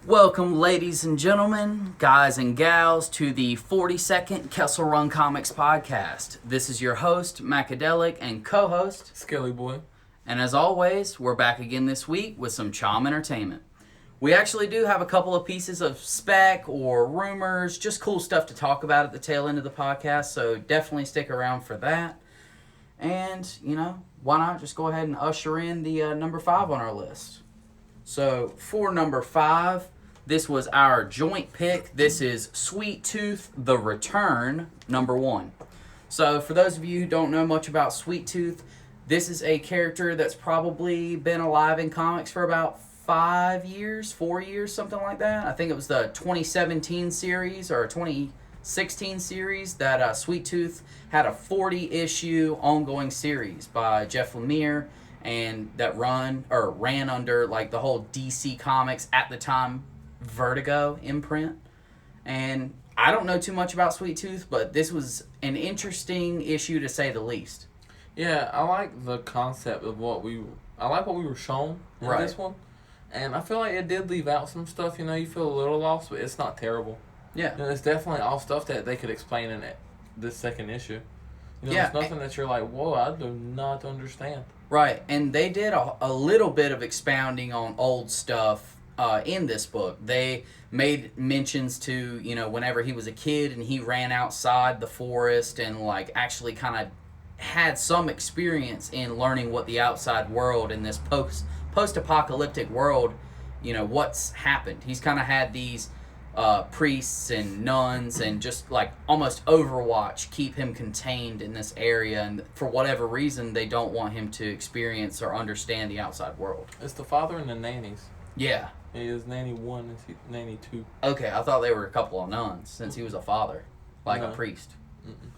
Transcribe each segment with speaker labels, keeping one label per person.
Speaker 1: Welcome, ladies and gentlemen, guys and gals, to the 42nd Kessel Run Comics podcast. This is your host, Macadelic, and co-host,
Speaker 2: Skelly Boy.
Speaker 1: And as always, we're back again this week with some Chom entertainment. We actually do have a couple of pieces of spec or rumors, just cool stuff to talk about at the tail end of the podcast, so definitely stick around for that. And, why not just go ahead and usher in the number 5 on our list. So, for number 5, this was our joint pick. This is Sweet Tooth, The Return, number 1. So, for those of you who don't know much about Sweet Tooth, this is a character that's probably been alive in comics for about 4 years, something like that. I think it was the 2017 series or 2016 series that Sweet Tooth had a 40-issue ongoing series by Jeff Lemire, and that ran under like the whole DC Comics at the time Vertigo imprint. And I don't know too much about Sweet Tooth, but this was an interesting issue to say the least.
Speaker 2: Yeah, I like the concept of what we were shown in this one. And I feel like it did leave out some stuff, you feel a little lost, but it's not terrible.
Speaker 1: Yeah.
Speaker 2: It's definitely all stuff that they could explain in this second issue. There's nothing that you're like, whoa, I do not understand.
Speaker 1: Right, and they did a little bit of expounding on old stuff in this book. They made mentions to, whenever he was a kid and he ran outside the forest and, actually kind of had some experience in learning what the outside world in this post-apocalyptic world, what's happened. He's kind of had these priests and nuns and just almost Overwatch keep him contained in this area, and for whatever reason they don't want him to experience or understand the outside world.
Speaker 2: It's the father and the nannies.
Speaker 1: Yeah.
Speaker 2: He is nanny 1 and nanny 2.
Speaker 1: Okay, I thought they were a couple of nuns since he was a father, a priest.
Speaker 2: Mm-mm.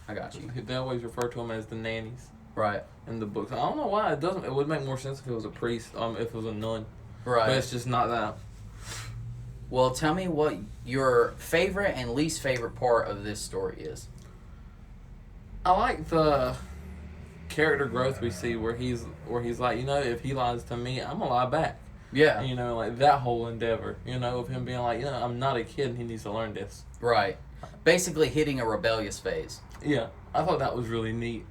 Speaker 1: I got you.
Speaker 2: They always refer to him as the nannies.
Speaker 1: Right.
Speaker 2: In the books. I don't know why it doesn't. It would make more sense if it was a priest, if it was a nun.
Speaker 1: Right.
Speaker 2: But it's just not that.
Speaker 1: Well, tell me what your favorite and least favorite part of this story is.
Speaker 2: I like the character growth we see where he's like, if he lies to me, I'm gonna lie back.
Speaker 1: Yeah.
Speaker 2: That whole endeavor, of him being like, I'm not a kid and he needs to learn this.
Speaker 1: Right. Basically hitting a rebellious phase.
Speaker 2: Yeah. I thought that was really neat.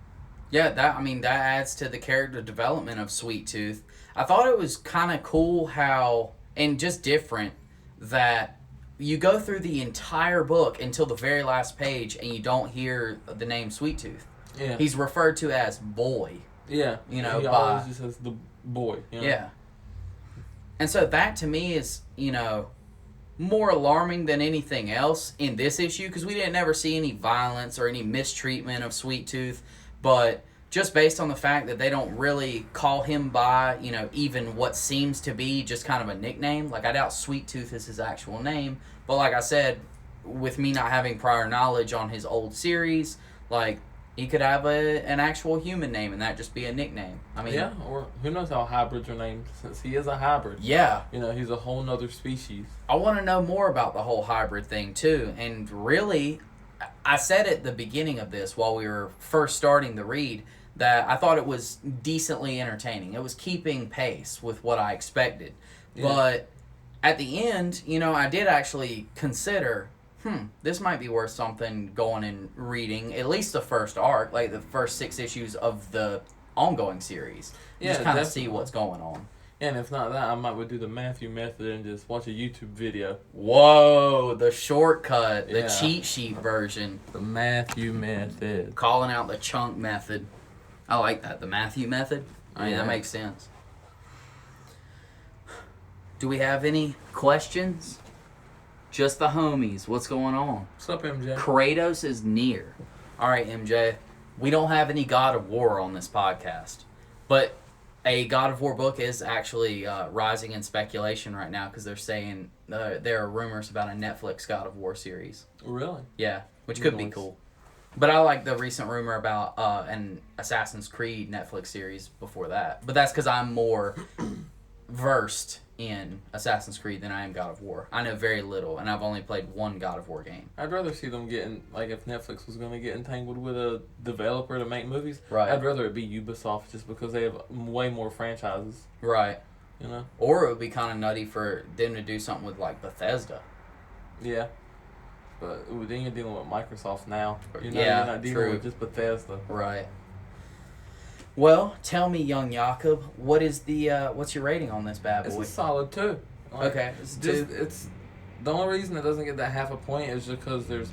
Speaker 1: Yeah, that adds to the character development of Sweet Tooth. I thought it was kind of cool how, and just different, that you go through the entire book until the very last page and you don't hear the name Sweet Tooth.
Speaker 2: Yeah.
Speaker 1: He's referred to as Boy.
Speaker 2: Yeah. He always just says the boy.
Speaker 1: Yeah. And so that to me is, more alarming than anything else in this issue, because we didn't ever see any violence or any mistreatment of Sweet Tooth, but just based on the fact that they don't really call him by, even what seems to be just kind of a nickname. I doubt Sweet Tooth is his actual name, but like I said, with me not having prior knowledge on his old series, he could have an actual human name and that just be a nickname.
Speaker 2: Yeah, or who knows how hybrids are named, since he is a hybrid.
Speaker 1: Yeah.
Speaker 2: He's a whole nother species.
Speaker 1: I want to know more about the whole hybrid thing too, and really, I said at the beginning of this while we were first starting the read that I thought it was decently entertaining. It was keeping pace with what I expected. Yeah. But at the end, I did actually consider, this might be worth something going and reading, at least the first arc, the first 6 issues of the ongoing series.
Speaker 2: Yeah,
Speaker 1: just kind of see what's going on.
Speaker 2: And if not that, I might do the Matthew method and just watch a YouTube video.
Speaker 1: Whoa, the shortcut, the cheat sheet version.
Speaker 2: The Matthew method.
Speaker 1: Calling out the chunk method. I like that, the Matthew method. That makes sense. Do we have any questions? Just the homies. What's going on?
Speaker 2: What's up, MJ?
Speaker 1: Kratos is near. All right, MJ. We don't have any God of War on this podcast, but a God of War book is actually rising in speculation right now because they're saying there are rumors about a Netflix God of War series.
Speaker 2: Really?
Speaker 1: Yeah, which could be cool. But I like the recent rumor about an Assassin's Creed Netflix series before that. But that's because I'm more versed in Assassin's Creed than I am God of War. I know very little, and I've only played one God of War game.
Speaker 2: I'd rather see them getting, if Netflix was going to get entangled with a developer to make movies,
Speaker 1: right.
Speaker 2: I'd rather it be Ubisoft just because they have way more franchises.
Speaker 1: Right.
Speaker 2: you know.
Speaker 1: Or it would be kind of nutty for them to do something with like Bethesda.
Speaker 2: Yeah. But then you're dealing with Microsoft now. You're not dealing with just Bethesda.
Speaker 1: Right. Well, tell me, young Jakob, what's your rating on this bad boy?
Speaker 2: It's a solid 2.
Speaker 1: Okay, it's 2.
Speaker 2: It's the only reason it doesn't get that half a point is just because there's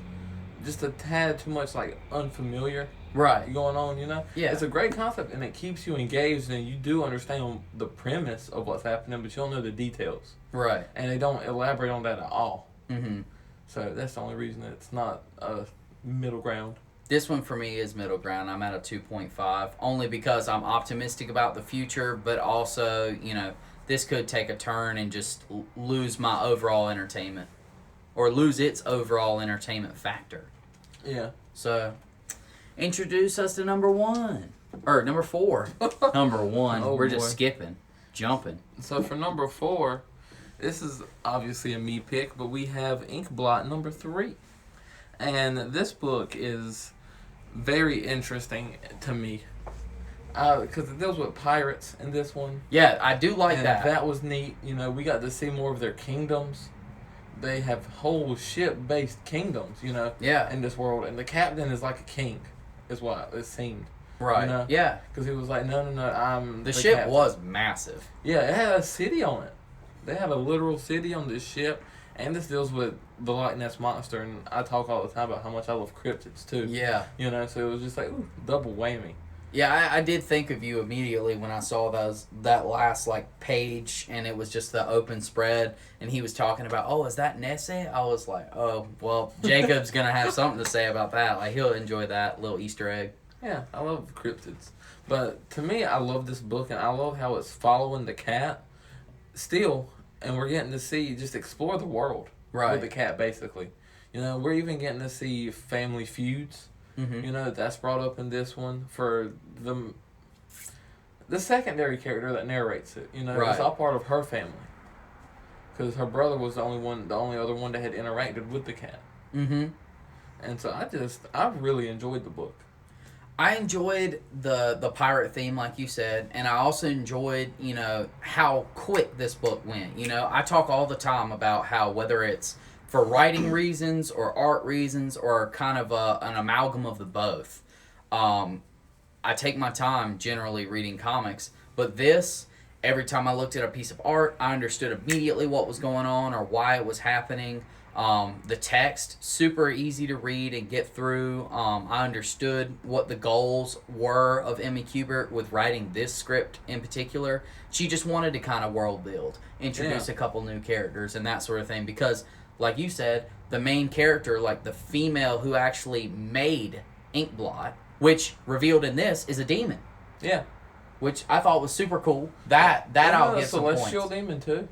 Speaker 2: just a tad too much like unfamiliar going on, you know?
Speaker 1: Yeah.
Speaker 2: It's a great concept and it keeps you engaged and you do understand the premise of what's happening, but you don't know the details.
Speaker 1: Right.
Speaker 2: And they don't elaborate on that at all.
Speaker 1: Mm-hmm.
Speaker 2: So that's the only reason it's not a middle ground.
Speaker 1: This one for me is middle ground. I'm at a 2.5, only because I'm optimistic about the future, but also, you know, this could take a turn and just lose my overall entertainment. Or lose its overall entertainment factor.
Speaker 2: Yeah.
Speaker 1: So, introduce us to number 1. Or number 4. Number 1.
Speaker 2: Oh,
Speaker 1: We're just
Speaker 2: boy.
Speaker 1: skipping. Jumping.
Speaker 2: So for number 4, this is obviously a me pick, but we have Inkblot number 3. And this book is very interesting to me. Because it deals with pirates in this one.
Speaker 1: Yeah, I do like
Speaker 2: and
Speaker 1: that.
Speaker 2: That was neat. You know, we got to see more of their kingdoms. They have whole ship-based kingdoms, you know, in this world. And the captain is like a king, is what it seemed.
Speaker 1: Right.
Speaker 2: You know?
Speaker 1: Yeah.
Speaker 2: Because he was like, no, I'm
Speaker 1: the ship
Speaker 2: captain.
Speaker 1: was massive.
Speaker 2: Yeah, it had a city on it. They had a literal city on this ship. And this deals with the Loch Ness Monster. And I talk all the time about how much I love cryptids, too.
Speaker 1: Yeah.
Speaker 2: You know, so it was just like, ooh, double whammy.
Speaker 1: Yeah, I did think of you immediately when I saw that last like page, and it was just the open spread, and he was talking about, oh, is that Nessie? I was like, oh, well, Jacob's gonna have something to say about that. Like he'll enjoy that little Easter egg.
Speaker 2: Yeah, I love cryptids, but to me, I love this book, and I love how it's following the cat still, and we're getting to see just explore the world with the cat basically. You know, we're even getting to see family feuds.
Speaker 1: Mm-hmm.
Speaker 2: You know, that's brought up in this one for the secondary character that narrates it. You know, it's all part of her family. Because her brother was the only other one that had interacted with the cat.
Speaker 1: Mm-hmm.
Speaker 2: And so I really enjoyed the book.
Speaker 1: I enjoyed the pirate theme, like you said, and I also enjoyed, you know, how quick this book went. You know, I talk all the time about how whether it's for writing reasons or art reasons or kind of an amalgam of the both. I take my time generally reading comics, but this, every time I looked at a piece of art, I understood immediately what was going on or why it was happening. The text, super easy to read and get through. I understood what the goals were of Emmy Kubert with writing this script in particular. She just wanted to kind of world build, introduce a couple new characters and that sort of thing because like you said, the main character, like the female who actually made Inkblot, which revealed in this is a demon.
Speaker 2: Yeah.
Speaker 1: Which I thought was super cool. That I'll give some points.
Speaker 2: Celestial demon too.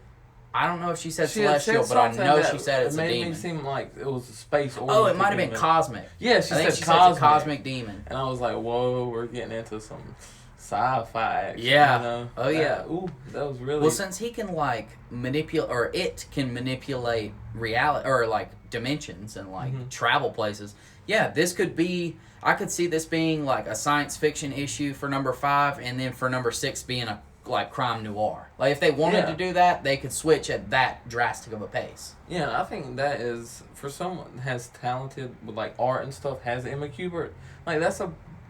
Speaker 1: I don't know if she said celestial, but I know she said it's a demon.
Speaker 2: It made me seem like it was a space.
Speaker 1: Oh, it might have been cosmic.
Speaker 2: Yeah, she said
Speaker 1: cosmic demon.
Speaker 2: And I was like, whoa, we're getting into some sci-fi action.
Speaker 1: Yeah.
Speaker 2: You know?
Speaker 1: Oh, yeah.
Speaker 2: Ooh, that was really...
Speaker 1: Well, since he can, like, it can manipulate reality, or, like, dimensions and, like, travel places. Yeah, this could be... I could see this being, like, a science fiction issue for number 5, and then for number 6 being a, like, crime noir. Like, if they wanted to do that, they could switch at that drastic of a pace.
Speaker 2: Yeah, I think that is... For someone has talented with, like, art and stuff, has Emma Kubert, like,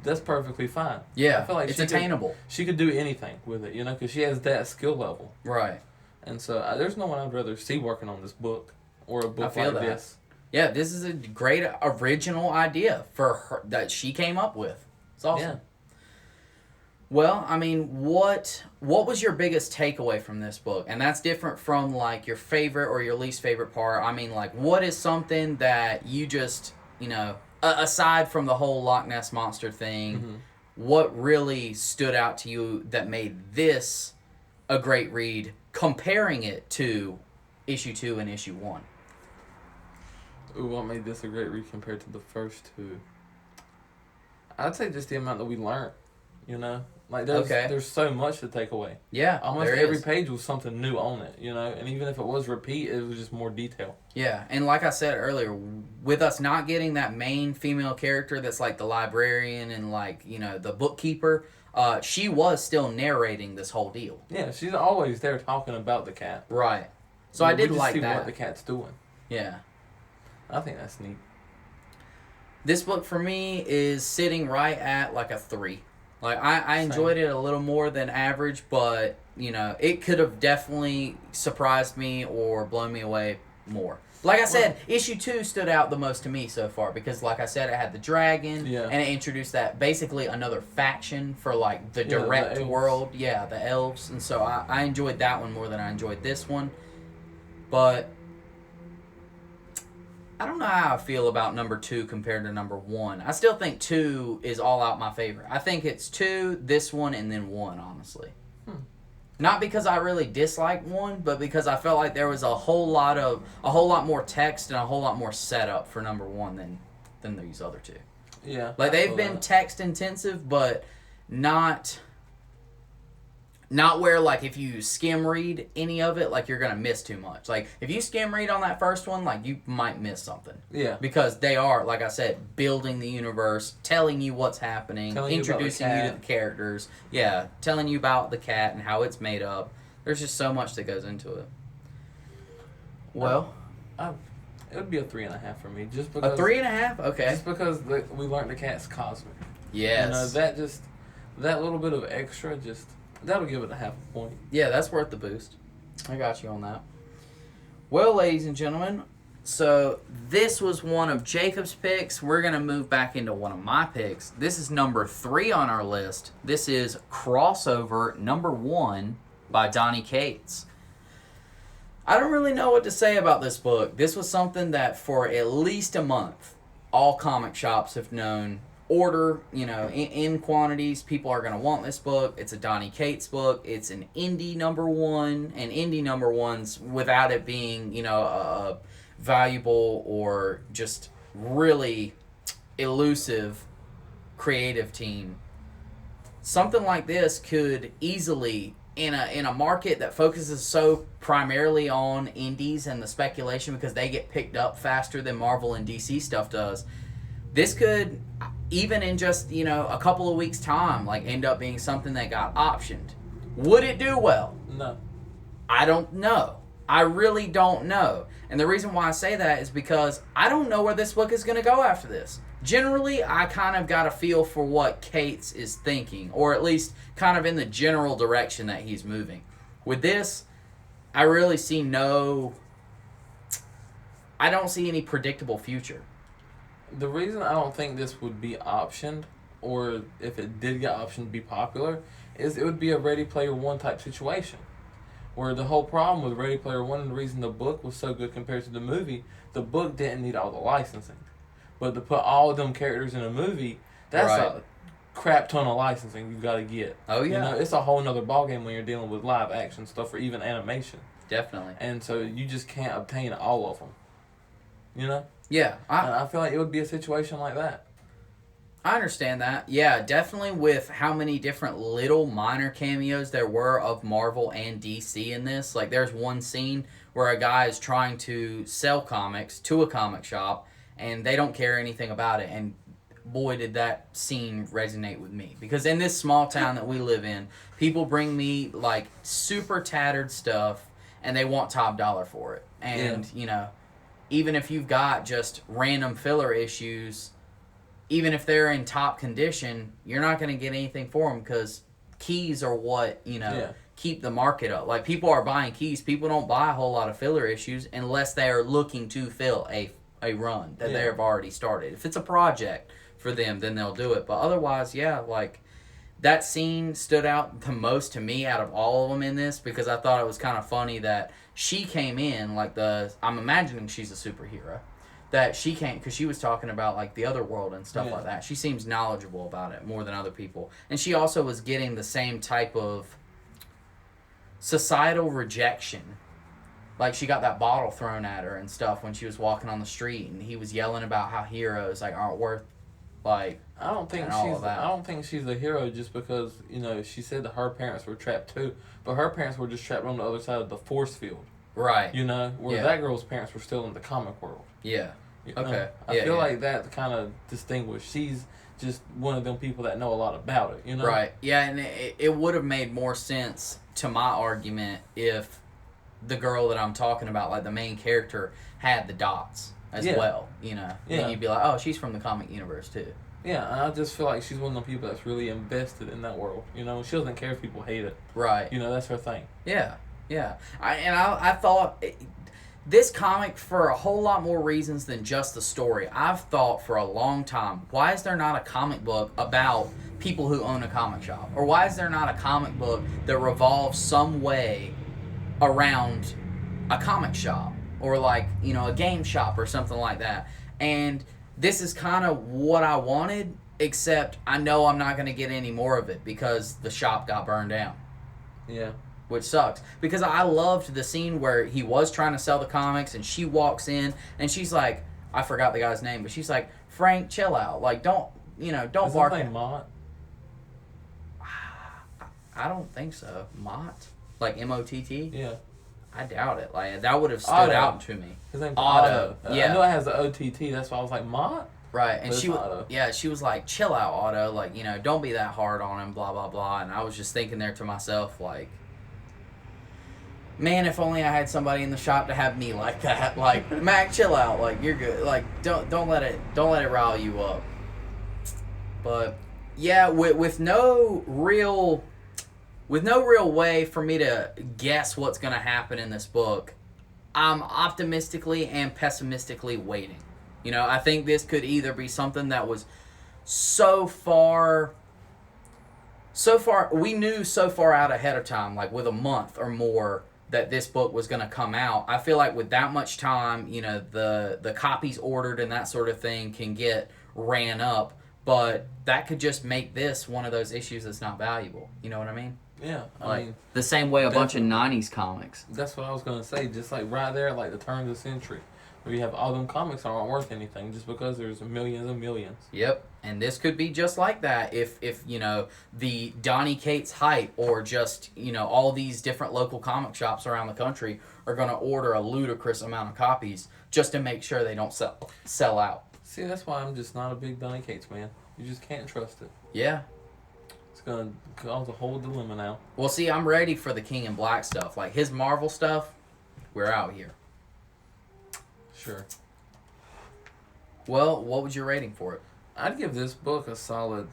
Speaker 2: that's perfectly fine.
Speaker 1: Yeah,
Speaker 2: I feel like
Speaker 1: it's attainable.
Speaker 2: She could do anything with it, you know, because she has that skill level.
Speaker 1: Right.
Speaker 2: And so there's no one I'd rather see working on this book or a book like this.
Speaker 1: Yeah, this is a great original idea for her that she came up with. It's awesome. Yeah. Well, I mean, what was your biggest takeaway from this book? And that's different from like your favorite or your least favorite part. I mean, like, what is something that you just, you know, aside from the whole Loch Ness Monster thing, what really stood out to you that made this a great read, comparing it to issue 2 and issue 1?
Speaker 2: Ooh, what made this a great read compared to the first 2? I'd say just the amount that we learned, you know? Like, there's so much to take away.
Speaker 1: Yeah,
Speaker 2: almost every page was something new on it, you know? And even if it was repeat, it was just more detail.
Speaker 1: Yeah, and like I said earlier, with us not getting that main female character that's like the librarian and like, you know, the bookkeeper, she was still narrating this whole deal.
Speaker 2: Yeah, she's always there talking about the cat.
Speaker 1: Right. So I did like
Speaker 2: see
Speaker 1: that.
Speaker 2: what the cat's doing.
Speaker 1: Yeah.
Speaker 2: I think that's neat.
Speaker 1: This book for me is sitting right at like a 3. Like I enjoyed it a little more than average, but it could have definitely surprised me or blown me away more. Like I said, issue 2 stood out the most to me so far because, like I said, it had the dragon, and it introduced that basically another faction for like the direct world. Yeah, the elves, and so I enjoyed that one more than I enjoyed this one. But I don't know how I feel about number 2 compared to number 1. I still think 2 is all out my favorite. I think it's 2, this one, and then 1, honestly. Not because I really dislike 1, but because I felt like there was a whole lot more text and a whole lot more setup for number 1 than these other 2.
Speaker 2: Yeah.
Speaker 1: Like they've been text intensive, but not where, like, if you skim read any of it, like, you're going to miss too much. Like, if you skim read on that first one, like, you might miss something.
Speaker 2: Yeah.
Speaker 1: Because they are, like I said, building the universe, telling you what's happening, introducing you to the characters. Yeah, telling you about the cat and how it's made up. There's just so much that goes into it. Well,
Speaker 2: it would be a 3.5 for me. Just because
Speaker 1: a 3.5? Okay.
Speaker 2: Just because we learned the cat's cosmic.
Speaker 1: Yes.
Speaker 2: That little bit of extra that'll give it a 0.5 point.
Speaker 1: Yeah, that's worth the boost. I got you on that. Well, ladies and gentlemen, so this was one of Jacob's picks. We're going to move back into one of my picks. This is number 3 on our list. This is Crossover number 1 by Donny Cates. I don't really know what to say about this book. This was something that for at least a month, all comic shops have known. Order, in quantities. People are going to want this book. It's a Donny Cates book. It's an indie number 1. And indie number 1s, without it being, a valuable or just really elusive creative team. Something like this could easily, in a market that focuses so primarily on indies and the speculation because they get picked up faster than Marvel and DC stuff does, this could, even in just, a couple of weeks' time, like, end up being something that got optioned. Would it do well?
Speaker 2: No.
Speaker 1: I don't know. I really don't know. And the reason why I say that is because I don't know where this book is going to go after this. Generally, I kind of got a feel for what Cates is thinking, or at least kind of in the general direction that he's moving. With this, I really see I don't see any predictable future.
Speaker 2: The reason I don't think this would be optioned, or if it did get optioned be popular, is it would be a Ready Player One type situation. Where the whole problem with Ready Player One, and the reason the book was so good compared to the movie, the book didn't need all the licensing. But to put all of them characters in a movie, that's a crap ton of licensing you got to get.
Speaker 1: Oh, yeah.
Speaker 2: It's a whole nother ballgame when you're dealing with live action stuff or even animation.
Speaker 1: Definitely.
Speaker 2: And so you just can't obtain all of them.
Speaker 1: Yeah.
Speaker 2: I feel like it would be a situation like that.
Speaker 1: I understand that. Yeah, definitely with how many different little minor cameos there were of Marvel and DC in this. Like, there's one scene where a guy is trying to sell comics to a comic shop, and they don't care anything about it. And boy, did that scene resonate with me. Because in this small town that we live in, people bring me, like, super tattered stuff, and they want top dollar for it. And, even if you've got just random filler issues, even if they're in top condition, you're not going to get anything for them because keys are what, keep the market up. Like, people are buying keys. People don't buy a whole lot of filler issues unless they are looking to fill a run that they have already started. If it's a project for them, then they'll do it. But otherwise, that scene stood out the most to me out of all of them in this because I thought it was kind of funny that she came in, I'm imagining she's a superhero, that she came, because she was talking about, like, the other world and stuff like that. She seems knowledgeable about it more than other people. And she also was getting the same type of societal rejection. Like, she got that bottle thrown at her and stuff when she was walking on the street, and he was yelling about how heroes, aren't worth,
Speaker 2: I don't think she's a hero just because, she said that her parents were trapped too, but her parents were just trapped on the other side of the force field.
Speaker 1: Right.
Speaker 2: Where that girl's parents were still in the comic world.
Speaker 1: Yeah. Okay.
Speaker 2: I feel like that kind of distinguished. She's just one of them people that know a lot about it, you know?
Speaker 1: Right. Yeah, and it would have made more sense to my argument if the girl that I'm talking about, like the main character, had the dots as well, you know?
Speaker 2: Yeah.
Speaker 1: Then you'd be like, oh, she's from the comic universe, too.
Speaker 2: Yeah, and I just feel like she's one of the people that's really invested in that world, you know? She doesn't care if people hate it.
Speaker 1: Right.
Speaker 2: You know, that's her thing.
Speaker 1: Yeah, yeah. I thought this comic, for a whole lot more reasons than just the story, I've thought for a long time, why is there not a comic book about people who own a comic shop? Or why is there not a comic book that revolves some way around a comic shop? Or like, you know, a game shop or something like that. And this is kind of what I wanted, except I know I'm not going to get any more of it because the shop got burned down.
Speaker 2: Yeah.
Speaker 1: Which sucks. Because I loved the scene where he was trying to sell the comics and she walks in and she's like, I forgot the guy's name, but she's like, Frank, chill out. Like, don't bark.
Speaker 2: Is his name Mott?
Speaker 1: I don't think so. Mott? Like M-O-T-T?
Speaker 2: Yeah.
Speaker 1: I doubt it. Like, that would have stood
Speaker 2: Otto.
Speaker 1: out to me.
Speaker 2: His name's
Speaker 1: Otto.
Speaker 2: Otto.
Speaker 1: Yeah.
Speaker 2: I know it has the O-T-T, that's why I was like, Mott?
Speaker 1: Right, and
Speaker 2: Otto.
Speaker 1: she was like, chill out, Otto. Like, you know, don't be that hard on him, blah, blah, blah. And I was just thinking there to myself, like, man, if only I had somebody in the shop to have me like that. Like, Mac, chill out. Like, you're good. Like, don't let it rile you up. But yeah, with no real way for me to guess what's going to happen in this book, I'm optimistically and pessimistically waiting. You know, I think this could either be something that was so far we knew so far out ahead of time, like with a month or more, that this book was going to come out. I feel like with that much time, you know, the copies ordered and that sort of thing can get ran up, but that could just make this one of those issues that's not valuable. You know what I mean?
Speaker 2: Yeah,
Speaker 1: Like,
Speaker 2: I mean,
Speaker 1: the same way a bunch of 90s comics.
Speaker 2: that's what I was gonna say. Just like right there, like the turn of the century, where you have all them comics aren't worth anything just because there's millions and millions.
Speaker 1: Yep, and this could be just like that if you know, the Donny Cates hype or just, you know, all these different local comic shops around the country are going to order a ludicrous amount of copies just to make sure they don't sell out.
Speaker 2: See, that's why I'm just not a big Donny Cates man. You just can't trust it.
Speaker 1: Yeah.
Speaker 2: It's gonna cause a whole dilemma now.
Speaker 1: Well, see, I'm ready for the King in Black stuff. Like, his Marvel stuff, we're out here.
Speaker 2: Sure.
Speaker 1: Well, what was your rating for it?
Speaker 2: I'd give this book a solid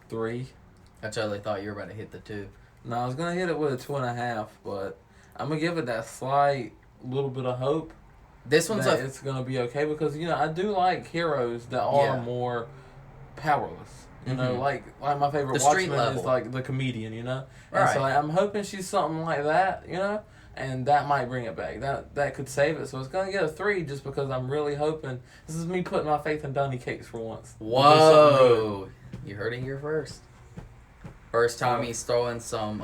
Speaker 2: 3.
Speaker 1: I totally thought you were about to hit the 2.
Speaker 2: No, I was gonna hit it with a 2.5, but I'm gonna give it that slight little bit of hope.
Speaker 1: This one's
Speaker 2: that it's gonna be okay because, you know, I do like heroes that are more powerless. You know, like my favorite
Speaker 1: The street
Speaker 2: Watchman
Speaker 1: level.
Speaker 2: is like the comedian, you know? And
Speaker 1: Right.
Speaker 2: so like, I'm hoping she's something like that, you know? And that might bring it back. That could save it. So it's going to get a 3 just because I'm really hoping. This is me putting my faith in Donny Cates for once.
Speaker 1: Whoa. You heard it here first. First time he's throwing some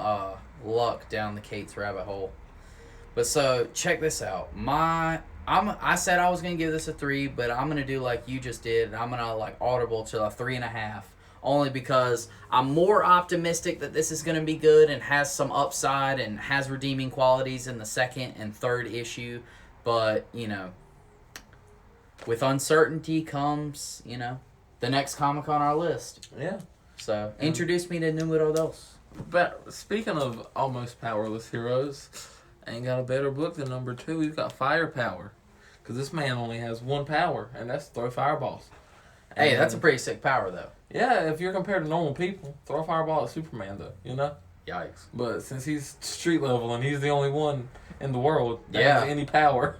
Speaker 1: luck down the Cates rabbit hole. But so, check this out. I said I was going to give this a 3, but I'm going to do like you just did. I'm going to like audible to a 3.5. Only because I'm more optimistic that this is going to be good and has some upside and has redeeming qualities in the second and third issue. But, you know, with uncertainty comes, you know, the next comic on our list.
Speaker 2: Yeah.
Speaker 1: So, introduce me to Numero Dos.
Speaker 2: But speaking of almost powerless heroes, ain't got a better book than number 2. We've got Firepower. Because this man only has one power, and that's throw fireballs.
Speaker 1: Hey, that's a pretty sick power, though.
Speaker 2: Yeah, if you're compared to normal people, throw a fireball at Superman, though, you know?
Speaker 1: Yikes.
Speaker 2: But since he's street level and he's the only one in the world that
Speaker 1: Yeah.
Speaker 2: has any power.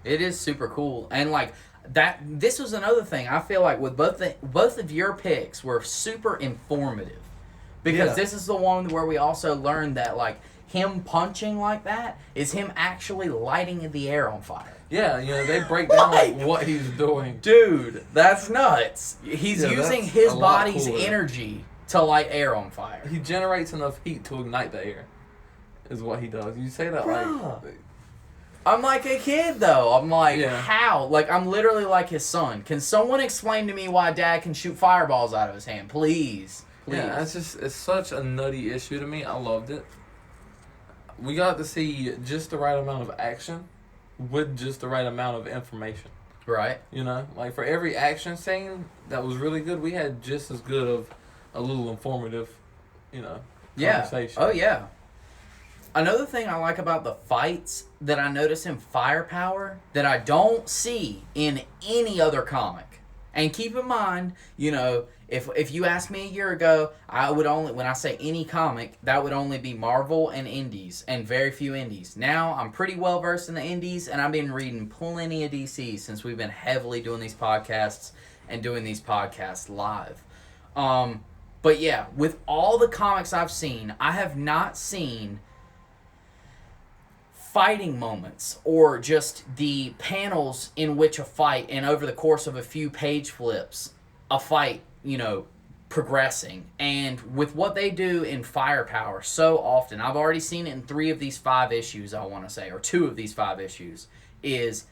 Speaker 1: It is super cool. And, like, this was another thing. I feel like with both of your picks were super informative. Because this is the one where we also learned that, like, him punching like that is him actually lighting the air on fire.
Speaker 2: Yeah, you know, they break down like what he's doing.
Speaker 1: Dude, that's nuts. He's
Speaker 2: Yeah,
Speaker 1: using
Speaker 2: that's
Speaker 1: his
Speaker 2: a lot
Speaker 1: body's
Speaker 2: cooler.
Speaker 1: energy to light air on fire.
Speaker 2: He generates enough heat to ignite the air, is what he does. You say that
Speaker 1: Bruh.
Speaker 2: like...
Speaker 1: I'm like a kid, though. I'm like,
Speaker 2: Yeah.
Speaker 1: how? Like, I'm literally like his son. Can someone explain to me why Dad can shoot fireballs out of his hand? Please. Please.
Speaker 2: Yeah, it's such a nutty issue to me. I loved it. We got to see just the right amount of action with just the right amount of information.
Speaker 1: Right.
Speaker 2: You know, like for every action scene that was really good, we had just as good of a little informative, conversation.
Speaker 1: Oh yeah. Another thing I like about the fights that I notice in Firepower that I don't see in any other comic. And keep in mind, if you asked me a year ago, I would only, when I say any comic, that would only be Marvel and indies, and very few indies. Now, I'm pretty well versed in the indies, and I've been reading plenty of DC since we've been heavily doing these podcasts and doing these podcasts live. But yeah, with all the comics I've seen, I have not seen fighting moments or just the panels in which a fight, and over the course of a few page flips, a fight, progressing. And with what they do in Firepower so often, I've already seen it in 3 of these 5 issues, I want to say, or 2 of these 5 issues, is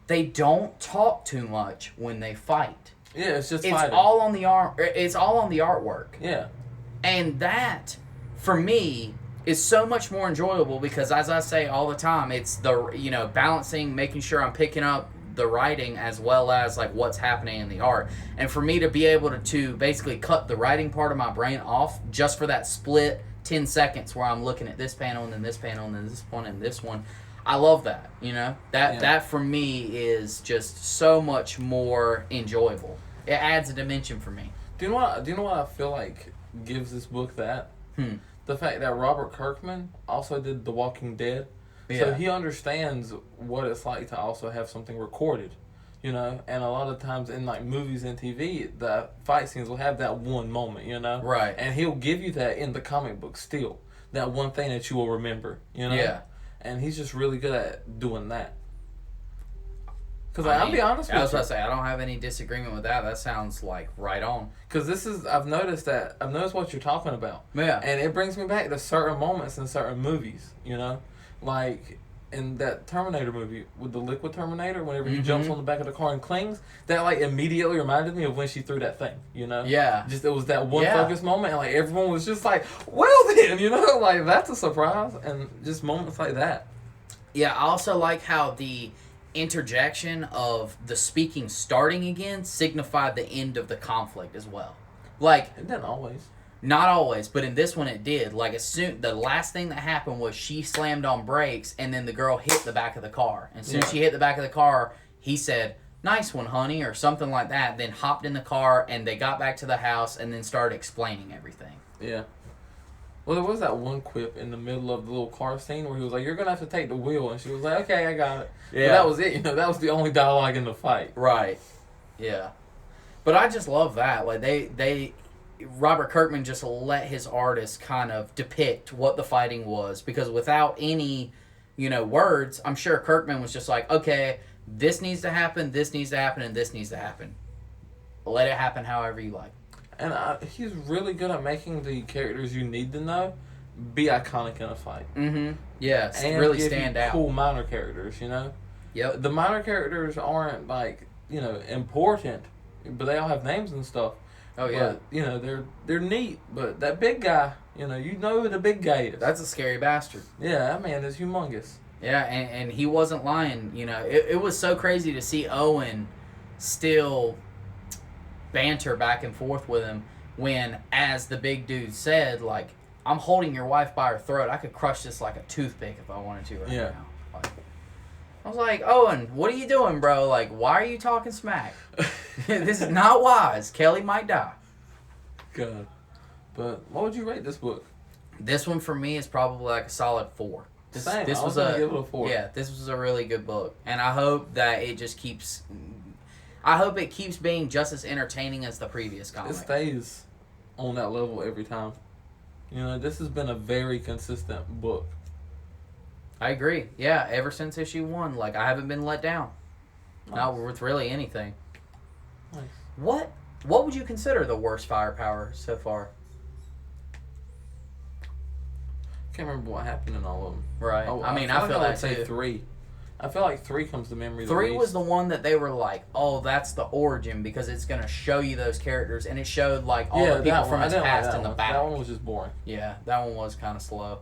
Speaker 1: they don't talk too much when they fight.
Speaker 2: Yeah, it's just
Speaker 1: it's
Speaker 2: fighting.
Speaker 1: all on the art. It's all on the artwork.
Speaker 2: Yeah,
Speaker 1: and that, for me, is so much more enjoyable because, as I say all the time, it's the balancing, making sure I'm picking up the writing as well as like what's happening in the art. And for me to be able to basically cut the writing part of my brain off just for that split 10 seconds where I'm looking at this panel and then this panel and then this one and this one, I love that. That for me is just so much more enjoyable. It adds a dimension for me.
Speaker 2: Do you know what I feel like gives this book that? The fact that Robert Kirkman also did The Walking Dead.
Speaker 1: Yeah.
Speaker 2: So he understands what it's like to also have something recorded, and a lot of times in like movies and TV, the fight scenes will have that one moment,
Speaker 1: Right.
Speaker 2: And he'll give you that in the comic book still, that one thing that you will remember,
Speaker 1: Yeah.
Speaker 2: And he's just really good at doing that. Because I'll be honest with you.
Speaker 1: I was about to say, I don't have any disagreement with that. That sounds like right on.
Speaker 2: Because I've noticed what you're talking about.
Speaker 1: Yeah.
Speaker 2: And it brings me back to certain moments in certain movies, Like in that Terminator movie with the Liquid Terminator, whenever he jumps on the back of the car and clings, that like immediately reminded me of when she threw that thing,
Speaker 1: Yeah.
Speaker 2: Just it was that one focus moment, and like everyone was just like, well then, like that's a surprise, and just moments like that.
Speaker 1: Yeah, I also like how the interjection of the speaking starting again signified the end of the conflict as well. Like,
Speaker 2: it didn't always.
Speaker 1: Not always, but in this one it did. Like, the last thing that happened was she slammed on brakes, and then the girl hit the back of the car. And as soon as she hit the back of the car, he said, "Nice one, honey," or something like that. Then hopped in the car, and they got back to the house, and then started explaining everything.
Speaker 2: Yeah. Well, there was that one quip in the middle of the little car scene where he was like, "You're going to have to take the wheel." And she was like, "Okay, I got it." Yeah. But that was it. That was the only dialogue in the fight.
Speaker 1: Right. Yeah. But I just love that. Like, Robert Kirkman just let his artists kind of depict what the fighting was. Because without any, words, I'm sure Kirkman was just like, okay, this needs to happen, and this needs to happen. Let it happen however you like.
Speaker 2: And he's really good at making the characters you need to know be iconic in a fight.
Speaker 1: Mm-hmm. Yeah,
Speaker 2: and
Speaker 1: really stand out.
Speaker 2: Cool minor characters,
Speaker 1: Yep.
Speaker 2: The minor characters aren't like important, but they all have names and stuff.
Speaker 1: Oh yeah.
Speaker 2: But, they're neat. But that big guy, you know who the big guy is.
Speaker 1: That's a scary bastard.
Speaker 2: Yeah, that man is humongous.
Speaker 1: Yeah, and he wasn't lying. It was so crazy to see Owen still banter back and forth with him when, as the big dude said, like, I'm holding your wife by her throat. I could crush this like a toothpick if I wanted to now. Like, I was like, Owen, what are you doing, bro? Like, why are you talking smack? This is not wise. Kelly might die.
Speaker 2: God. But what would you rate this book?
Speaker 1: This one for me is probably like a solid 4.
Speaker 2: Same.
Speaker 1: This
Speaker 2: I was gonna give it a 4.
Speaker 1: Yeah, this was a really good book, and I hope that it just keeps. I hope it keeps being just as entertaining as the previous comic.
Speaker 2: It stays on that level every time. This has been a very consistent book.
Speaker 1: I agree. Yeah, ever since issue 1, like, I haven't been let down.
Speaker 2: Nice.
Speaker 1: Not with really anything.
Speaker 2: Nice.
Speaker 1: What would you consider the worst Firepower so far?
Speaker 2: Can't remember what happened in all of them.
Speaker 1: Right.
Speaker 2: Oh,
Speaker 1: I feel
Speaker 2: I
Speaker 1: that
Speaker 2: would say
Speaker 1: too.
Speaker 2: 3. I feel like 3 comes to memory.
Speaker 1: 3 was the one that they were like, oh, that's the origin because it's going to show you those characters, and it showed like all the people from its past in the back.
Speaker 2: That one was just boring.
Speaker 1: Yeah, that one was kind of slow.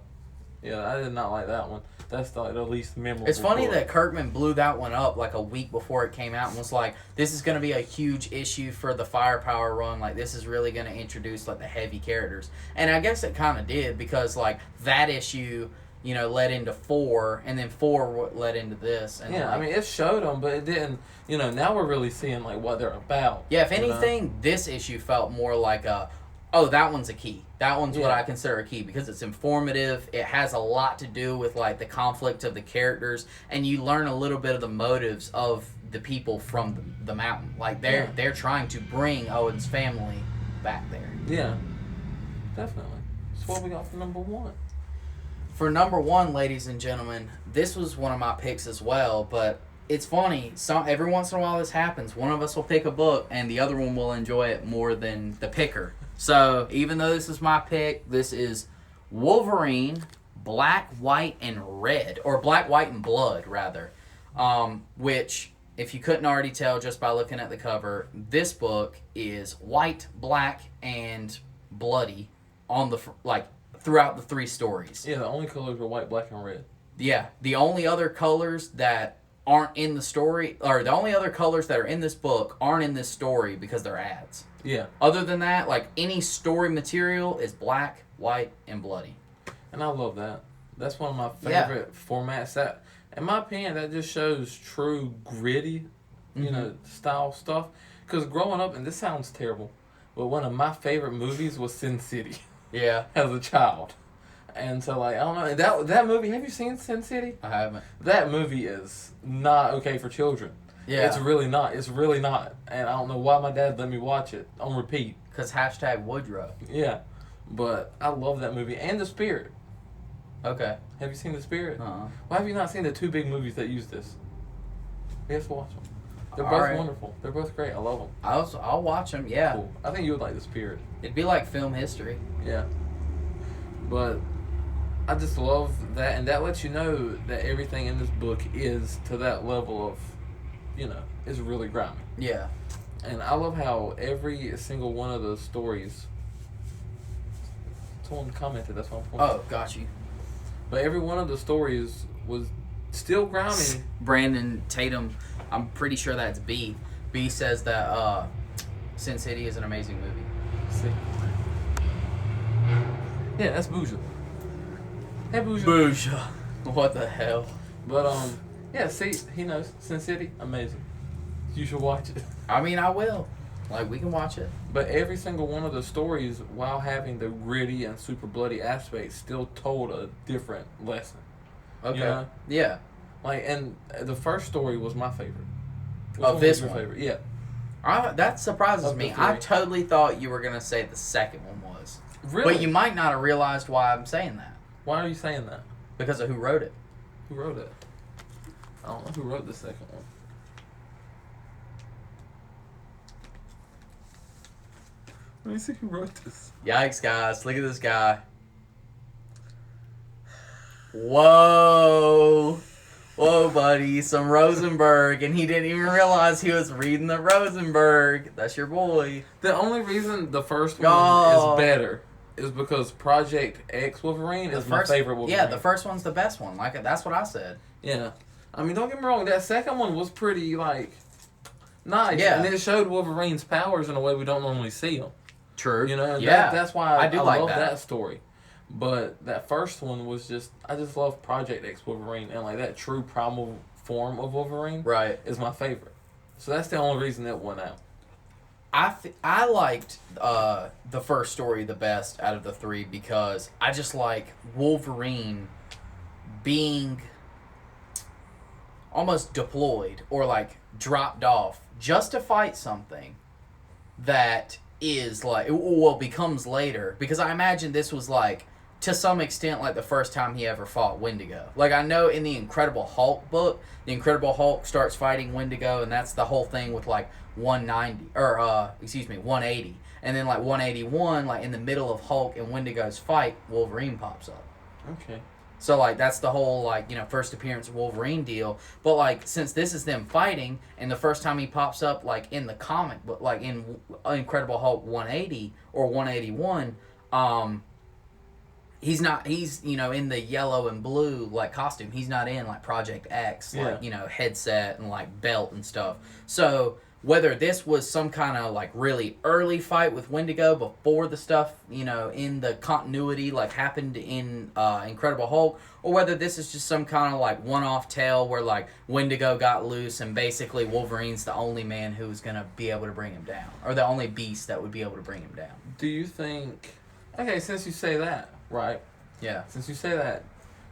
Speaker 2: Yeah, I did not like that one. That's the least memorable.
Speaker 1: It's funny
Speaker 2: book.
Speaker 1: that Kirkman blew that one up like a week before it came out and was like, this is going to be a huge issue for the Firepower run. Like, this is really going to introduce, like, the heavy characters. And I guess it kind of did because, like, that issue, you know, led into 4, and then 4 led into this. And
Speaker 2: yeah,
Speaker 1: like,
Speaker 2: I mean, it showed them, but it didn't, you know, now we're really seeing, like, what they're about.
Speaker 1: yeah, if anything, this issue felt more like oh, that one's a key. That one's what I consider a key because it's informative. It has a lot to do with, like, the conflict of the characters, and you learn a little bit of the motives of the people from the mountain. Like, they're trying to bring Owen's family back there.
Speaker 2: Yeah, definitely. That's what we got for number 1.
Speaker 1: For number 1, ladies and gentlemen, this was one of my picks as well, but it's funny. Every once in a while this happens. One of us will pick a book, and the other one will enjoy it more than the picker. So, even though this is my pick, this is Wolverine, Black, White, and Red. Or Black, White, and Blood, rather. Which, if you couldn't already tell just by looking at the cover, this book is white, black, and bloody on the throughout the 3 stories.
Speaker 2: Yeah, the only colors were white, black, and red.
Speaker 1: Yeah, the only other colors that aren't in the story, or the only other colors that are in this book aren't in this story because they're ads.
Speaker 2: Yeah.
Speaker 1: Other than that, like, any story material is black, white, and bloody.
Speaker 2: And I love that. That's one of my favorite formats. That, in my opinion, that just shows true gritty, you know, style stuff. Because growing up, and this sounds terrible, but one of my favorite movies was Sin City.
Speaker 1: Yeah.
Speaker 2: As a child. And so, like, I don't know. That movie, have you seen Sin City?
Speaker 1: I haven't.
Speaker 2: That movie is not okay for children.
Speaker 1: Yeah.
Speaker 2: It's really not. It's really not. And I don't know why my dad let me watch it on repeat.
Speaker 1: Because #Woodrow.
Speaker 2: Yeah. But I love that movie. And The Spirit.
Speaker 1: Okay.
Speaker 2: Have you seen The Spirit?
Speaker 1: Uh-uh.
Speaker 2: Why have you not seen the 2 big movies that use this? You have to watch them. They're both
Speaker 1: Alright.
Speaker 2: wonderful. They're both great. I love them.
Speaker 1: I'll watch them, yeah.
Speaker 2: Cool. I think you would like The Spirit.
Speaker 1: It'd be like film history.
Speaker 2: Yeah. But I just love that, and that lets you know that everything in this book is to that level of, you know, is really grimy.
Speaker 1: Yeah.
Speaker 2: And I love how every single one of those stories. Someone commented, that's what I'm pointing.
Speaker 1: Oh, got you.
Speaker 2: But every one of the stories was still grimy.
Speaker 1: Brandon Tatum, I'm pretty sure that's B. B says that Sin City is an amazing movie.
Speaker 2: See? Yeah, that's Bouja. Hey, Bouja.
Speaker 1: Bouja. What the hell?
Speaker 2: But, yeah, see, he knows. Sin City, amazing. You should watch it.
Speaker 1: I mean, I will. Like, we can watch it.
Speaker 2: But every single one of the stories, while having the gritty and super bloody aspects, still told a different lesson.
Speaker 1: Okay.
Speaker 2: You know?
Speaker 1: Yeah.
Speaker 2: Like, and the first story was my favorite. Which
Speaker 1: Of
Speaker 2: one
Speaker 1: this
Speaker 2: was your
Speaker 1: one?
Speaker 2: favorite? Yeah.
Speaker 1: That surprises
Speaker 2: Of the
Speaker 1: me.
Speaker 2: 3.
Speaker 1: I totally thought you were going to say the second one was.
Speaker 2: Really?
Speaker 1: But you might not have realized why I'm saying that.
Speaker 2: Why are you saying that?
Speaker 1: Because of who wrote it.
Speaker 2: Who wrote it? I don't know who wrote the second one. Let me see who wrote this.
Speaker 1: Yikes, guys. Look at this guy. Whoa. Whoa, buddy. Some Rosenberg. And he didn't even realize he was reading the Rosenberg. That's your boy.
Speaker 2: The only reason the first one
Speaker 1: Oh.
Speaker 2: is better is because Project X Wolverine is my favorite Wolverine.
Speaker 1: Yeah, the first one's the best one. Like, that's what I said.
Speaker 2: Yeah. I mean, don't get me wrong. That second one was pretty, like, nice.
Speaker 1: Yeah.
Speaker 2: And it showed Wolverine's powers in a way we don't normally see them.
Speaker 1: True.
Speaker 2: You know? And
Speaker 1: Yeah.
Speaker 2: that's why I
Speaker 1: do like
Speaker 2: love
Speaker 1: that.
Speaker 2: that story. But that first one was just, I just love Project X Wolverine. And, like, that true primal form of Wolverine
Speaker 1: Right.
Speaker 2: is my favorite. So that's the only reason it won out.
Speaker 1: I liked the first story the best out of the 3 because I just like Wolverine being almost deployed or like dropped off just to fight something that is like, well, becomes later, because I imagine this was like to some extent like the first time he ever fought Wendigo. Like, I know in the Incredible Hulk book, the Incredible Hulk starts fighting Wendigo, and that's the whole thing with like 180. And then like 181, like in the middle of Hulk and Wendigo's fight, Wolverine pops up.
Speaker 2: Okay.
Speaker 1: So like that's the whole like, you know, first appearance of Wolverine deal. But like since this is them fighting, and the first time he pops up like in the comic, but like in Incredible Hulk 180 or 181, he's in the yellow and blue like costume. He's not in like Project X, like headset and like belt and stuff. So whether this was some kind of like really early fight with Wendigo before the stuff in the continuity like happened in Incredible Hulk, or whether this is just some kind of like one-off tale where like Wendigo got loose and basically Wolverine's the only man who's gonna be able to bring him down, or the only beast that would be able to bring him down.
Speaker 2: Do you think? Okay, since you say that, right?
Speaker 1: Yeah.
Speaker 2: Since you say that,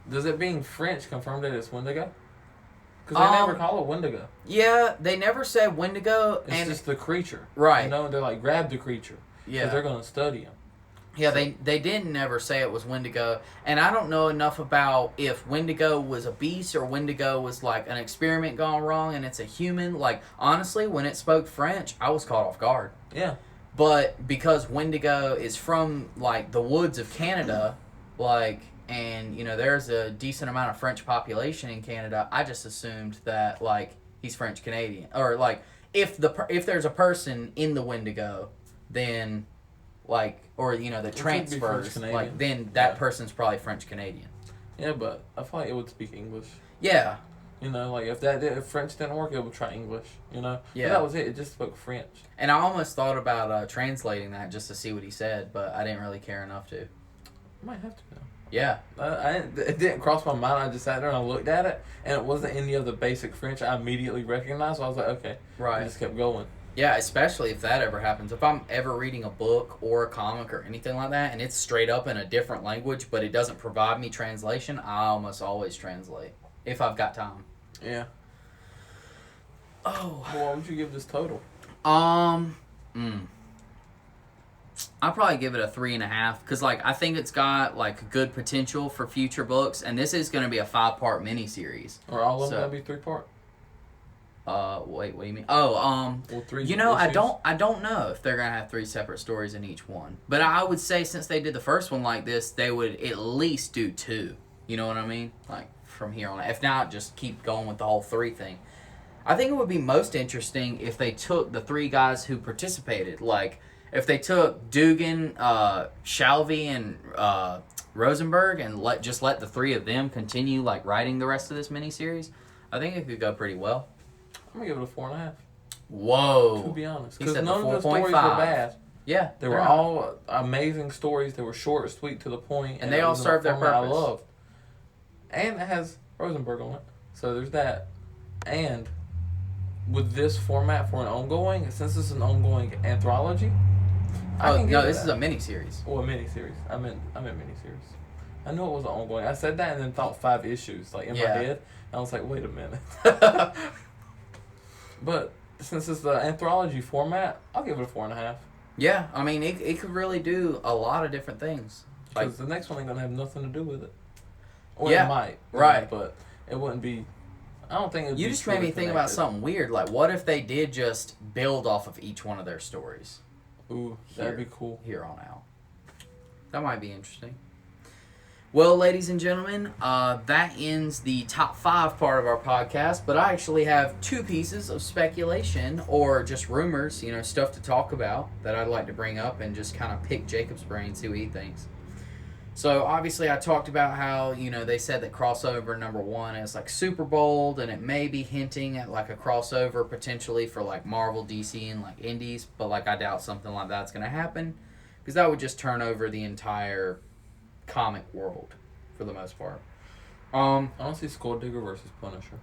Speaker 2: does it being French confirm that it's Wendigo? Because they never call it Wendigo.
Speaker 1: Yeah, they never said Wendigo.
Speaker 2: It's just the creature.
Speaker 1: Right.
Speaker 2: They're like, grab the creature. Yeah. Because they're going to study him.
Speaker 1: Yeah, they didn't never say it was Wendigo. And I don't know enough about if Wendigo was a beast or Wendigo was like an experiment gone wrong and it's a human. Like, honestly, when it spoke French, I was caught off guard.
Speaker 2: Yeah.
Speaker 1: But because Wendigo is from, like, the woods of Canada, like... And, there's a decent amount of French population in Canada. I just assumed that, like, he's French-Canadian. Or, like, if there's a person in the Wendigo, then, like, or, the transfers, like, then that person's probably French-Canadian.
Speaker 2: Yeah, but I feel like it would speak English.
Speaker 1: Yeah.
Speaker 2: Like, if French didn't work, it would try English, Yeah. But that was it. It just spoke French.
Speaker 1: And I almost thought about translating that just to see what he said, but I didn't really care enough to.
Speaker 2: I might have to, though.
Speaker 1: Yeah.
Speaker 2: It didn't cross my mind. I just sat there and I looked at it, and it wasn't any of the basic French I immediately recognized. So I was like, okay.
Speaker 1: Right.
Speaker 2: I just kept going.
Speaker 1: Yeah, especially if that ever happens. If I'm ever reading a book or a comic or anything like that, and it's straight up in a different language, but it doesn't provide me translation, I almost always translate. If I've got time.
Speaker 2: Yeah.
Speaker 1: Oh.
Speaker 2: Well, what would you give this total?
Speaker 1: I'll probably give it a 3.5 because, like, I think it's got like good potential for future books, and this is going to be a 5-part miniseries.
Speaker 2: Or all of them going to be 3-part?
Speaker 1: Wait, what do you mean? Oh,
Speaker 2: well, 3
Speaker 1: issues? I don't know if they're going to have 3 separate stories in each one, but I would say since they did the first one like this, they would at least do 2. You know what I mean? Like from here on out. If not, just keep going with the whole 3 thing. I think it would be most interesting if they took the 3 guys who participated, like. If they took Dugan, Shalvey, and Rosenberg and let the 3 of them continue like writing the rest of this miniseries, I think it could go pretty well.
Speaker 2: I'm gonna give it a 4.5.
Speaker 1: Whoa!
Speaker 2: To be honest,
Speaker 1: because
Speaker 2: none of the stories were bad.
Speaker 1: Yeah,
Speaker 2: they were all amazing stories. They were short, sweet, to the point,
Speaker 1: and they all served their purpose.
Speaker 2: I loved. And it has Rosenberg on it, so there's that. And with this format for an ongoing, since it's an ongoing anthology.
Speaker 1: This is a miniseries.
Speaker 2: Oh, a miniseries. I meant miniseries. I knew it was an ongoing. I said that and then thought 5 issues, like in my head. And I was like, wait a minute. But since it's the anthology format, I'll give it a 4.5.
Speaker 1: Yeah, I mean, it could really do a lot of different things.
Speaker 2: Because the next one ain't gonna have nothing to do with it. Or it might.
Speaker 1: Right.
Speaker 2: But it wouldn't be. I don't think it would be.
Speaker 1: You just made me think about something weird. Like, what if they did just build off of each one of their stories?
Speaker 2: Ooh, that'd be cool.
Speaker 1: Here on out. That might be interesting. Well, ladies and gentlemen, that ends the top 5 part of our podcast, but I actually have 2 pieces of speculation or just rumors, stuff to talk about that I'd like to bring up and just kind of pick Jacob's brain, see what he thinks. So, obviously, I talked about how, they said that crossover number 1 is, like, super bold, and it may be hinting at, like, a crossover potentially for, like, Marvel, DC, and, like, Indies, but, like, I doubt something like that's going to happen, because that would just turn over the entire comic world, for the most part.
Speaker 2: I don't see Skull Digger versus Punisher.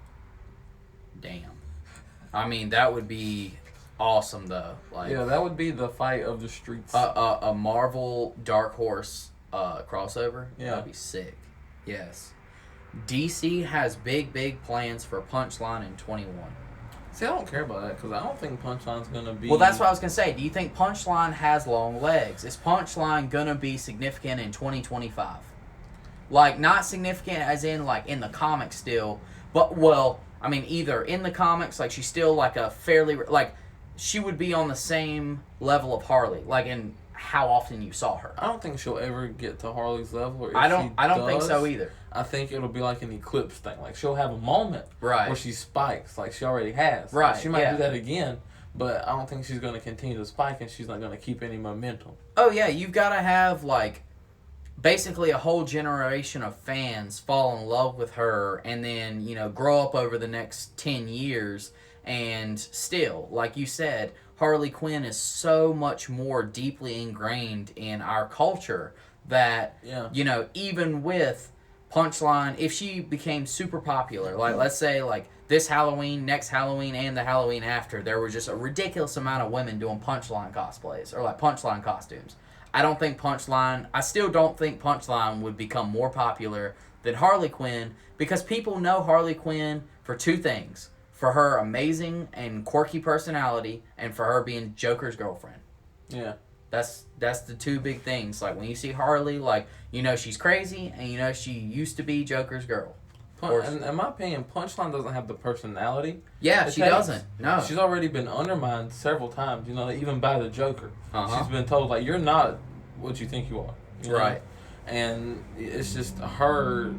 Speaker 1: Damn. I mean, that would be awesome, though. Like,
Speaker 2: yeah, that would be the fight of the streets.
Speaker 1: A Marvel Dark Horse crossover.
Speaker 2: Yeah.
Speaker 1: That'd be sick. Yes. DC has big plans for Punchline in 21.
Speaker 2: See, I don't care about that because I don't think Punchline's going to be...
Speaker 1: Well, that's what I was going to say. Do you think Punchline has long legs? Is Punchline going to be significant in 2025? Like, not significant as in, like, in the comics still, but, well, I mean, either in the comics, like, she's still, like, a fairly... Like, she would be on the same level of Harley, like, in how often you saw her.
Speaker 2: I don't think she'll ever get to Harley's level. Or if
Speaker 1: I don't think so either.
Speaker 2: I think it'll be like an Eclipse thing. Like, she'll have a moment where she spikes, like she already has.
Speaker 1: Right.
Speaker 2: Like, she might do that again, but I don't think she's going to continue to spike, and she's not going to keep any momentum.
Speaker 1: Oh, yeah, you've got to have, like, basically a whole generation of fans fall in love with her and then, grow up over the next 10 years. And still, like you said, Harley Quinn is so much more deeply ingrained in our culture that, even with Punchline, if she became super popular, like let's say like this Halloween, next Halloween, and the Halloween after, there was just a ridiculous amount of women doing Punchline cosplays or like Punchline costumes. I still don't think Punchline would become more popular than Harley Quinn because people know Harley Quinn for two things. For her amazing and quirky personality and for her being Joker's girlfriend.
Speaker 2: Yeah.
Speaker 1: That's the two big things. Like when you see Harley, she's crazy and she used to be Joker's girl.
Speaker 2: And in my opinion, Punchline doesn't have the personality.
Speaker 1: Yeah, she doesn't. No.
Speaker 2: She's already been undermined several times, even by the Joker.
Speaker 1: Uh-huh.
Speaker 2: She's been told, like, you're not what you think you are.
Speaker 1: Right.
Speaker 2: And it's just her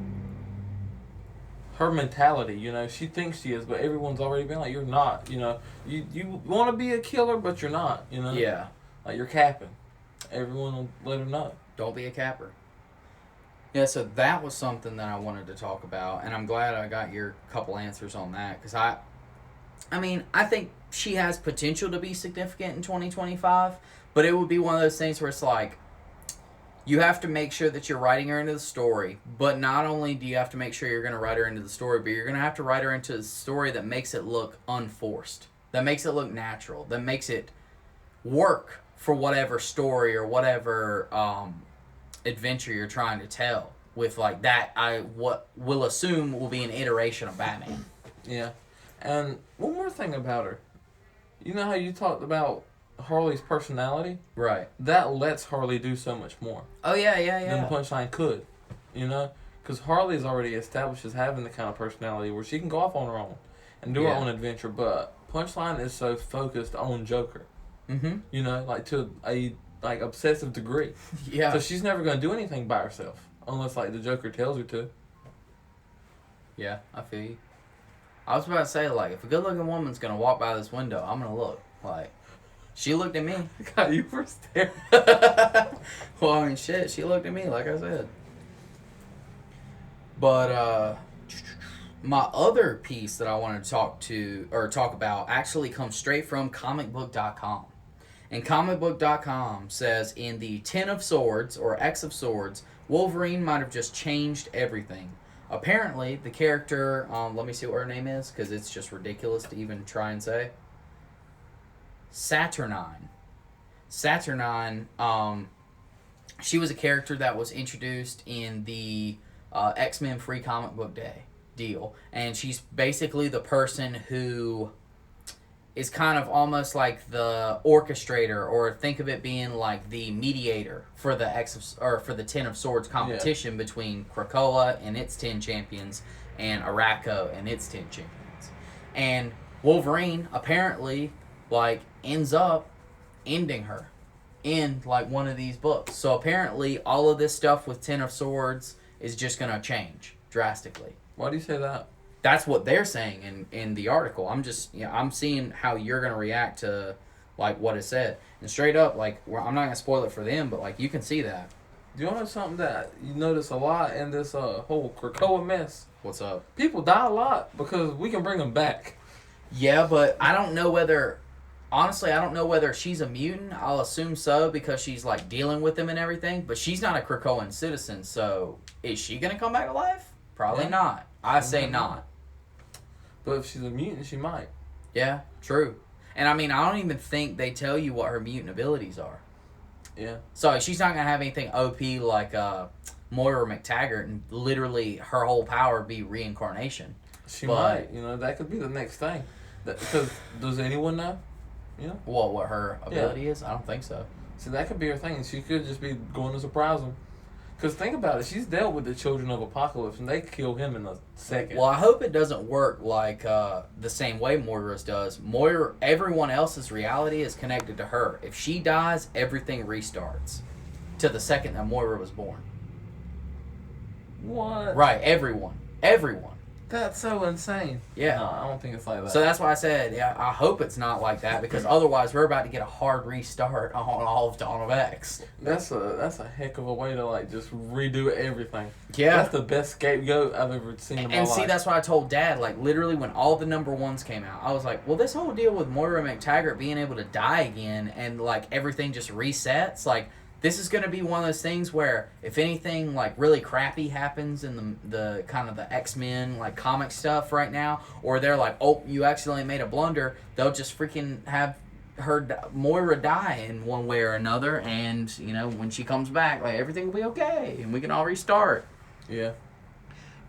Speaker 2: mentality, she thinks she is, but everyone's already been like, you're not, you want to be a killer, but you're not,
Speaker 1: Yeah.
Speaker 2: Like, you're capping. Everyone will let her know.
Speaker 1: Don't be a capper. Yeah, so that was something that I wanted to talk about, and I'm glad I got your couple answers on that, because I think she has potential to be significant in 2025, but it would be one of those things where it's like, you have to make sure that you're writing her into the story, but not only do you have to make sure you're going to write her into the story, but you're going to have to write her into the story that makes it look unforced, that makes it look natural, that makes it work for whatever story or whatever adventure you're trying to tell with like that. What we'll assume will be an iteration of Batman.
Speaker 2: Yeah. And one more thing about her. You know how you talked about Harley's personality?
Speaker 1: Right.
Speaker 2: That lets Harley do so much more.
Speaker 1: Oh, yeah.
Speaker 2: Than Punchline could. Because Harley's already established as having the kind of personality where she can go off on her own and do her own adventure, but Punchline is so focused on Joker.
Speaker 1: Mm-hmm.
Speaker 2: Like to a obsessive degree.
Speaker 1: Yeah.
Speaker 2: So she's never going to do anything by herself unless like the Joker tells her to.
Speaker 1: Yeah, I feel you. I was about to say, like, if a good-looking woman's going to walk by this window, I'm going to look. Like, she looked at me.
Speaker 2: God, you were staring.
Speaker 1: Well, I mean, shit, she looked at me, like I said. But, my other piece that I wanted to talk about actually comes straight from comicbook.com. And comicbook.com says, in the Ten of Swords, or X of Swords, Wolverine might have just changed everything. Apparently, the character, let me see what her name is, because it's just ridiculous to even try and say. Saturnine. Saturnine, she was a character that was introduced in the X-Men Free Comic Book Day deal. And she's basically the person who is kind of almost like the orchestrator, or think of it being like the mediator for the Ten of Swords competition between Krakoa and its 10 champions and Arakko and its 10 champions. And Wolverine apparently ends up ending her in one of these books. So apparently all of this stuff with Ten of Swords is just going to change drastically.
Speaker 2: Why do you say that?
Speaker 1: That's what they're saying in the article. I'm seeing how you're going to react to what it said. And straight up, I'm not going to spoil it for them, but you can see that.
Speaker 2: Do you know something that you notice a lot in this whole Krakoa mess?
Speaker 1: What's up?
Speaker 2: People die a lot because we can bring them back.
Speaker 1: Yeah, but I don't know whether... Honestly, I don't know whether she's a mutant. I'll assume so because she's dealing with them and everything. But she's not a Krakoan citizen, so is she going to come back alive? Probably not. I say not.
Speaker 2: But if she's a mutant, she might.
Speaker 1: Yeah, true. And I don't even think they tell you what her mutant abilities are.
Speaker 2: Yeah.
Speaker 1: So she's not going to have anything OP like Moira McTaggart, and literally her whole power be reincarnation.
Speaker 2: She might. That could be the next thing. Because does anyone know?
Speaker 1: What her ability is? I don't think so.
Speaker 2: So that could be her thing, and she could just be going to surprise them. Because think about it, she's dealt with the Children of Apocalypse, and they kill him in a second.
Speaker 1: Well, I hope it doesn't work the same way Moira's does. Everyone else's reality is connected to her. If she dies, everything restarts to the second that Moira was born.
Speaker 2: What?
Speaker 1: Right, everyone.
Speaker 2: That's so insane.
Speaker 1: Yeah.
Speaker 2: No, I don't think it's like that.
Speaker 1: So that's why I said, yeah, I hope it's not like that, because otherwise we're about to get a hard restart on all of Dawn of X.
Speaker 2: That's a heck of a way to like just redo everything.
Speaker 1: Yeah.
Speaker 2: That's the best scapegoat I've ever seen in my life.
Speaker 1: And see, that's why I told Dad, like, literally when all the number ones came out, I was like, well, this whole deal with Moira McTaggart being able to die again and, like, everything just resets, like, this is going to be one of those things where if anything, like, really crappy happens in the kind of the X-Men, like, comic stuff right now, or they're like, oh, you accidentally made a blunder, they'll just freaking have Moira die in one way or another, and, you know, when she comes back, like, everything will be okay, and we can all restart.
Speaker 2: Yeah.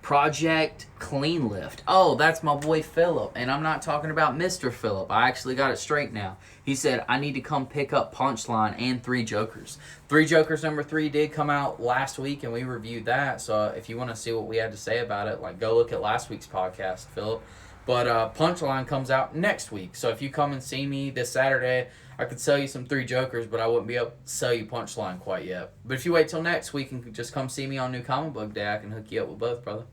Speaker 1: Project Clean Lift. Oh, that's my boy Philip. And I'm not talking about Mr. Philip. I actually got it straight now. He said, I need to come pick up Punchline and Three Jokers. Three Jokers number 3 did come out last week, and we reviewed that. So if you want to see what we had to say about it, like, go look at last week's podcast, Philip. But Punchline comes out next week. So if you come and see me this Saturday, I could sell you some Three Jokers, but I wouldn't be able to sell you Punchline quite yet. But if you wait till next week and just come see me on New Comic Book Day, I can hook you up with both, brother.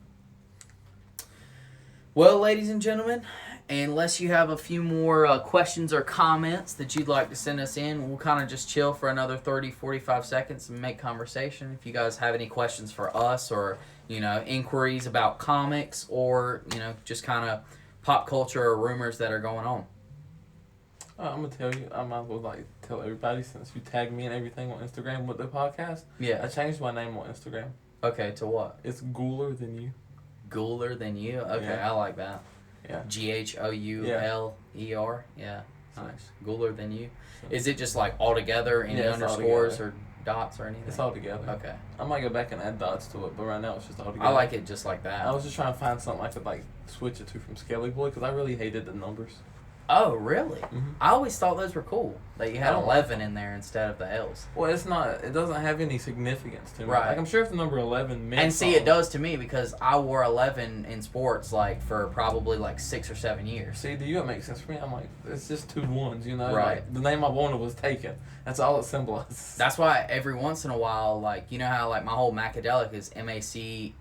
Speaker 1: Well, ladies and gentlemen, unless you have a few more questions or comments that you'd like to send us in, we'll kind of just chill for another 30, 45 seconds and make conversation. If you guys have any questions for us or, you know, inquiries about comics or, you know, just kind of pop culture or rumors that are going on.
Speaker 2: I'm going to tell you, I might as well like tell everybody since you tagged me and everything on Instagram with the podcast.
Speaker 1: Yeah.
Speaker 2: I changed my name on Instagram.
Speaker 1: Okay, to what?
Speaker 2: It's Gooler Than You.
Speaker 1: Gooler Than You? Okay,
Speaker 2: Yeah.
Speaker 1: I like that.
Speaker 2: Yeah.
Speaker 1: Gouler? Yeah,
Speaker 2: So-
Speaker 1: nice. Gooler Than You.
Speaker 2: So-
Speaker 1: Is it just like all together, any
Speaker 2: Yeah, it's all
Speaker 1: underscores
Speaker 2: together.
Speaker 1: or dots or anything?
Speaker 2: It's all together.
Speaker 1: Okay.
Speaker 2: I might go back and add dots to it, but right now it's just all together.
Speaker 1: I like it just like that.
Speaker 2: I was just trying to find something I could like switch it to from Skelly Boy because I really hated the numbers.
Speaker 1: Oh, really?
Speaker 2: Mhm.
Speaker 1: I always thought those were cool. That you had
Speaker 2: I don't
Speaker 1: 11 in there instead of the L's.
Speaker 2: Well, it's not. It doesn't have any significance to me.
Speaker 1: Right.
Speaker 2: Like I'm sure if the number 11 meant
Speaker 1: And see, it
Speaker 2: something-
Speaker 1: does to me because I wore 11 in sports like for probably like 6 or 7 years.
Speaker 2: See, to you it makes sense for me. I'm like, it's just 2 ones, you know.
Speaker 1: Right.
Speaker 2: Like, the name I wanted was taken. That's all it symbolizes.
Speaker 1: That's why every once in a while, like, you know how like my whole Macadelic is Maceddellic.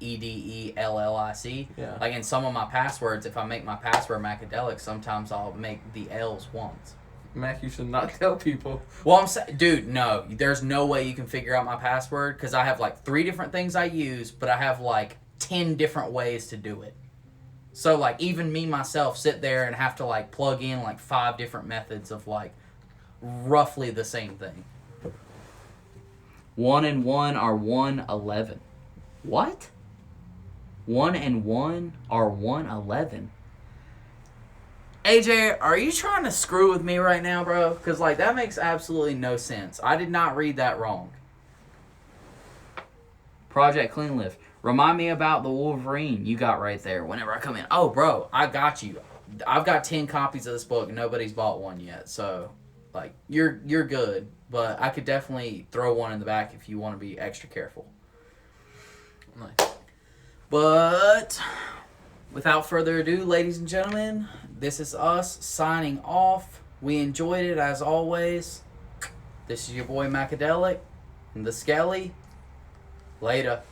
Speaker 2: Yeah.
Speaker 1: Like in some of my passwords, if I make my password Macadelic, sometimes I'll make the L's ones.
Speaker 2: Mac, you should not tell people.
Speaker 1: Well, I'm saying, dude, no, there's no way you can figure out my password because I have like 3 different things I use, but I have like 10 different ways to do it. So like even me myself sit there and have to like plug in like 5 different methods of like roughly the same thing. 1 and 1 are 111. What? 1 and 1 are 111. AJ, are you trying to screw with me right now, bro? Because, like, that makes absolutely no sense. I did not read that wrong. Project Clean Lift. Remind me about the Wolverine you got right there whenever I come in. Oh, bro, I got you. I've got 10 copies of this book. Nobody's bought one yet. So, like, you're good. But I could definitely throw one in the back if you want to be extra careful.
Speaker 2: Nice.
Speaker 1: But without further ado, ladies and gentlemen, this is us signing off. We enjoyed it as always. This is your boy Macadelic and the Skelly. Later.